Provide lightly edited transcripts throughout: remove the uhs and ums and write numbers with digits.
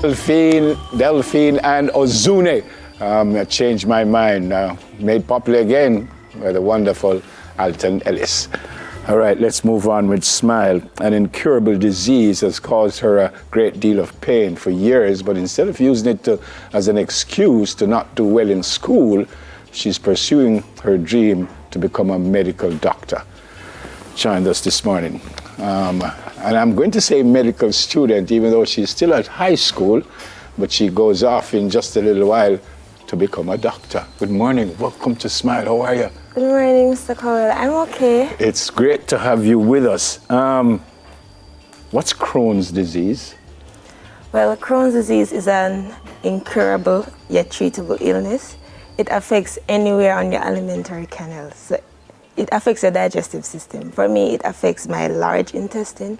Delphine and Ozune. I changed my mind. Made popular again by the wonderful Alton Ellis. All right, let's move on with Smile. An incurable disease has caused her a great deal of pain for years, but instead of using it as an excuse to not do well in school, she's pursuing her dream to become a medical doctor. Joined us this morning. And I'm going to say medical student, even though she's still at high school, but she goes off in just a little while to become a doctor. Good morning. Welcome to Smile. How are you? Good morning, Mr. Cowell. I'm okay. It's great to have you with us. What's Crohn's disease? Well, Crohn's disease is an incurable yet treatable illness. It affects anywhere on your alimentary canal. So it affects your digestive system. For me, it affects my large intestine,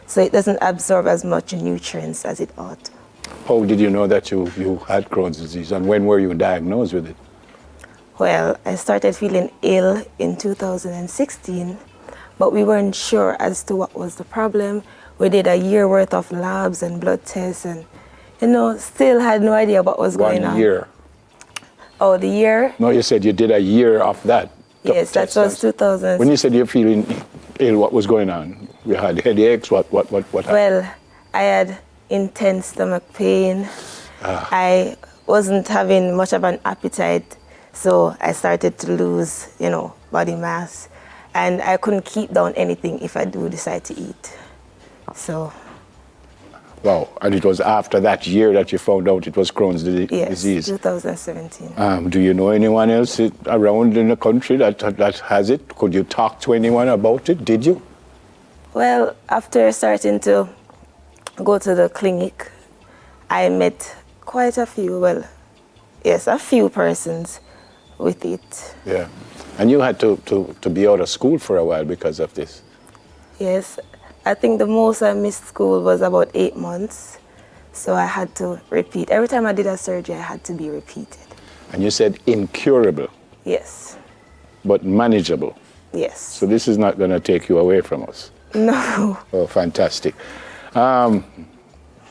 so it doesn't absorb as much nutrients as it ought. How did you know that you had Crohn's disease, and when were you diagnosed with it? Well, I started feeling ill in 2016, but we weren't sure as to what was the problem. We did a year worth of labs and blood tests and, still had no idea what was going on. 1 year? Oh, the year? No, you said you did a year of that. Yes, that was 2000. When you said you're feeling ill, what was going on? You had headaches? What happened? Well, I had intense stomach pain. I wasn't having much of an appetite. So I started to lose, body mass, and I couldn't keep down anything if I do decide to eat. So. Wow, and it was after that year that you found out it was Crohn's disease? Yes, 2017. Do you know anyone else around in the country that has it? Could you talk to anyone about it? Did you? Well, after starting to go to the clinic, I met quite a few, a few persons with it. Yeah. And you had to be out of school for a while because of this? Yes. I think the most I missed school was about 8 months. So I had to repeat. Every time I did a surgery, I had to be repeated. And you said incurable? Yes. But manageable? Yes. So this is not going to take you away from us? No. Oh, fantastic.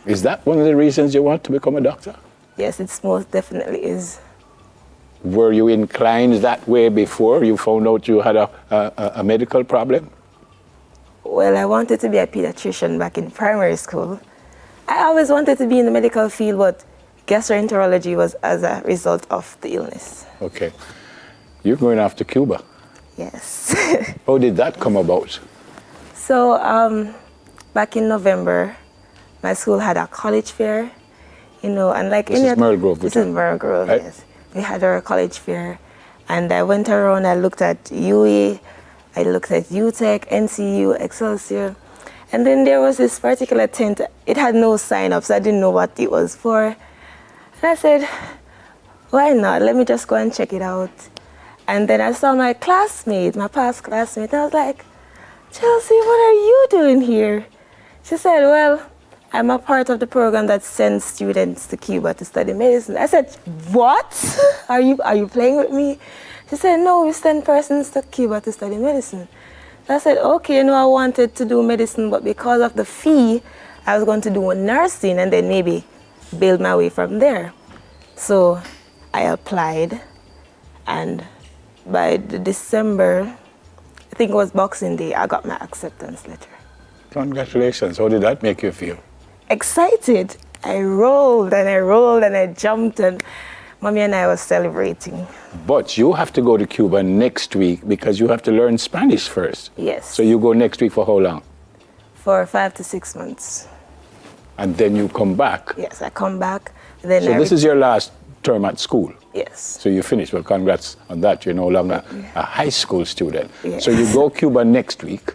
Is that one of the reasons you want to become a doctor? Yes, it most definitely is. Were you inclined that way before you found out you had a medical problem? Well, I wanted to be a pediatrician back in primary school. I always wanted to be in the medical field, but gastroenterology was as a result of the illness. Okay. You're going off to Cuba? Yes. How did that come about? So, back in November, my school had a college fair, and like this is Merle Grove. This is Merle Grove, right? Yes. We had our college fair, and I went around, I looked at UE, I looked at UTech, NCU, Excelsior, and then there was this particular tent. It had no sign-up, so I didn't know what it was for. And I said, why not? Let me just go and check it out. And then I saw my classmate, my past classmate, and I was like, Chelsea, what are you doing here? She said, well, I'm a part of the program that sends students to Cuba to study medicine. I said, what? Are you playing with me? She said, no, we send persons to Cuba to study medicine. So I said, okay, I wanted to do medicine, but because of the fee, I was going to do nursing and then maybe build my way from there. So I applied, and by December, I think it was Boxing Day, I got my acceptance letter. Congratulations. How did that make you feel? Excited. I rolled and I jumped, and Mommy and I was celebrating. But you have to go to Cuba next week because you have to learn Spanish first. Yes. So you go next week for how long? For 5 to 6 months. And then you come back? Yes, I come back. Then so this is your last term at school? Yes. So you finished. Well, congrats on that. You're no longer a high school student. Yes. So you go Cuba next week,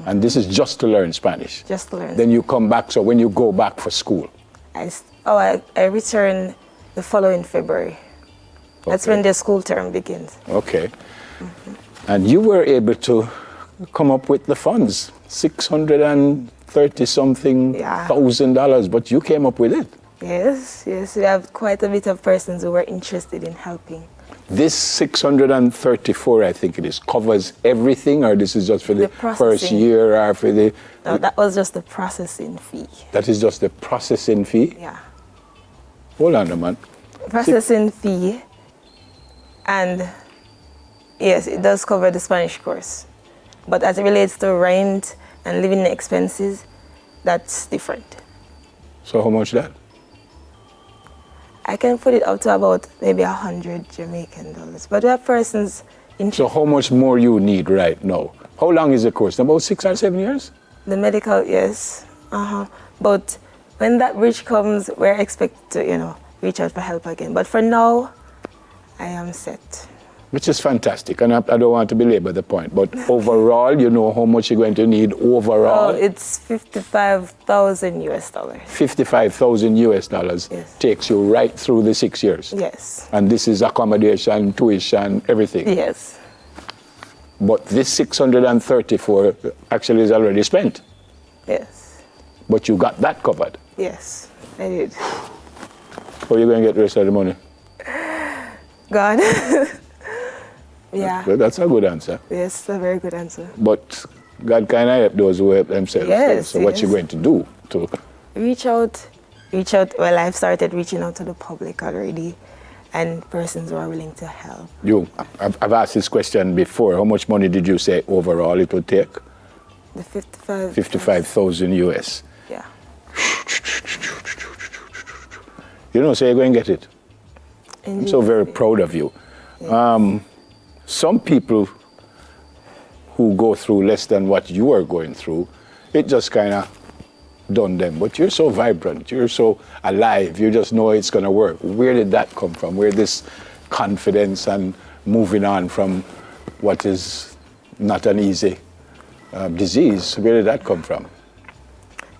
and this is just to learn Spanish? Just to learn. Then you come back. So when you go back for school? I return the following February. Okay. That's when the school term begins. Okay. Mm-hmm. And you were able to come up with the funds, $630-something $1,000, but you came up with it. Yes, we have quite a bit of persons who were interested in helping. This 634, I think it is, covers everything, or this is just for the first year, or for the... No, that was just the processing fee. That is just the processing fee? Yeah. Hold on a man. Processing fee, and yes, it does cover the Spanish course. But as it relates to rent and living expenses, that's different. So how much that? I can put it up to about maybe 100 Jamaican dollars. But we have persons in So how much more you need right now? How long is the course? About 6 or 7 years? the medical, yes. But when that bridge comes, we're expected to, reach out for help again. But for now, I am set. Which is fantastic, and I don't want to belabor the point, but overall, you know how much you're going to need overall? Oh, it's 55,000 US dollars. 55,000 US dollars Yes. takes you right through the 6 years. Yes. And this is accommodation, tuition, everything. Yes. But this 634 actually is already spent. Yes. But you got that covered. Yes, I did. How are you going to get the rest of the money? God. Yeah. Well, that's a good answer. Yes, a very good answer. But God can help those who help themselves. Yes, So what yes. you going to do to Reach out. Well, I've started reaching out to the public already and persons who are willing to help. you? I've asked this question before. How much money did you say overall it would take? The 55. 55,000 US. Yeah. So you're going to get it. I'm so very proud of you. Some people who go through less than what you are going through, it just kind of done them. But you're so vibrant, you're so alive, you just know it's going to work. Where did that come from? Where this confidence and moving on from what is not an easy disease, where did that come from?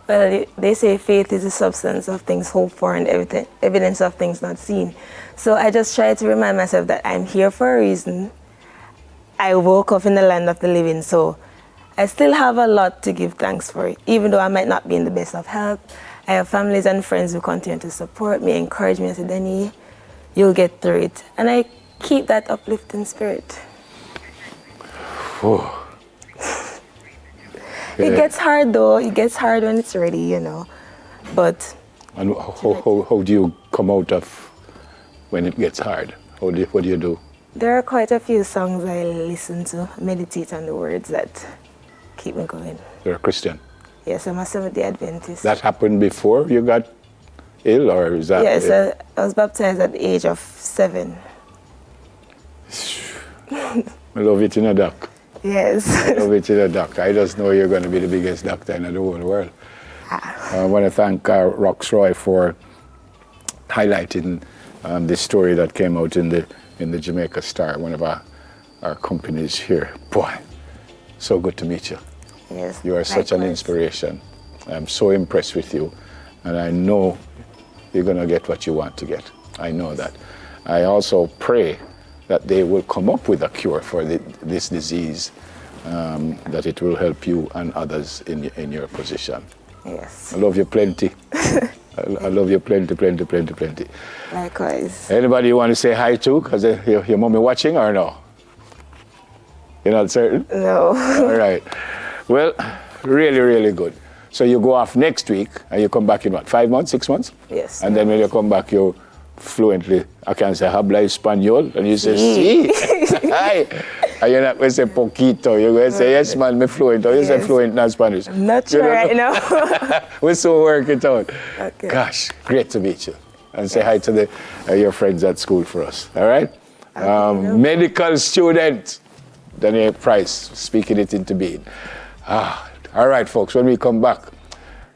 Well, they say faith is the substance of things hoped for and evidence of things not seen. So I just try to remind myself that I'm here for a reason. I woke up in the land of the living, so I still have a lot to give thanks for, even though I might not be in the best of health. I have families and friends who continue to support me, encourage me, and say, Denny, you'll get through it. And I keep that uplifting spirit. Oh. It gets hard though, it gets hard when it's ready, But And how do you come out of when it gets hard? What do you do? there are quite a few songs I listen to, meditate on the words that keep me going. You're a Christian. Yes, I'm a Seventh-day Adventist. That happened before you got ill, or is that? Yes, I was baptized at the age of 7. I love it in a duck. Yes. I love it in a duck. I just know you're going to be the biggest doctor in the whole world. I want to thank Roxroy for highlighting this story that came out in the Jamaica Star, one of our companies here. Boy, so good to meet you. Yes. You are such an likewise. inspiration. I'm so impressed with you, and I know you're going to get what you want to get. I know that. I also pray that they will come up with a cure for this disease, that it will help you and others in your position. Yes. I love you plenty. I love you plenty, plenty, plenty, plenty. Likewise. Anybody you want to say hi to? Because your mommy watching or no? You're not certain? No. All right. Well, really, really good. So you go off next week and you come back in what, 5 months, 6 months? Yes. And then when you come back, you fluently, I can say habla español, and you say, sí. Hi. And you're not going to say poquito. You're going to say, yes, man, me fluent. Or you say Yes. fluent, not Spanish. I'm not sure right now. We'll soon work it out. Okay. Gosh, great to meet you. And say hi to your friends at school for us. All right? Medical student, Daniel Price, speaking it into being. All right, folks, when we come back,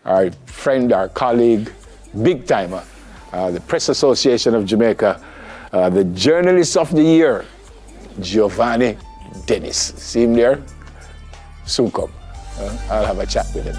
our friend, our colleague, big timer, the Press Association of Jamaica, the Journalist of the Year, Giovanni Dennis. See him there? Soon come. I'll have a chat with him.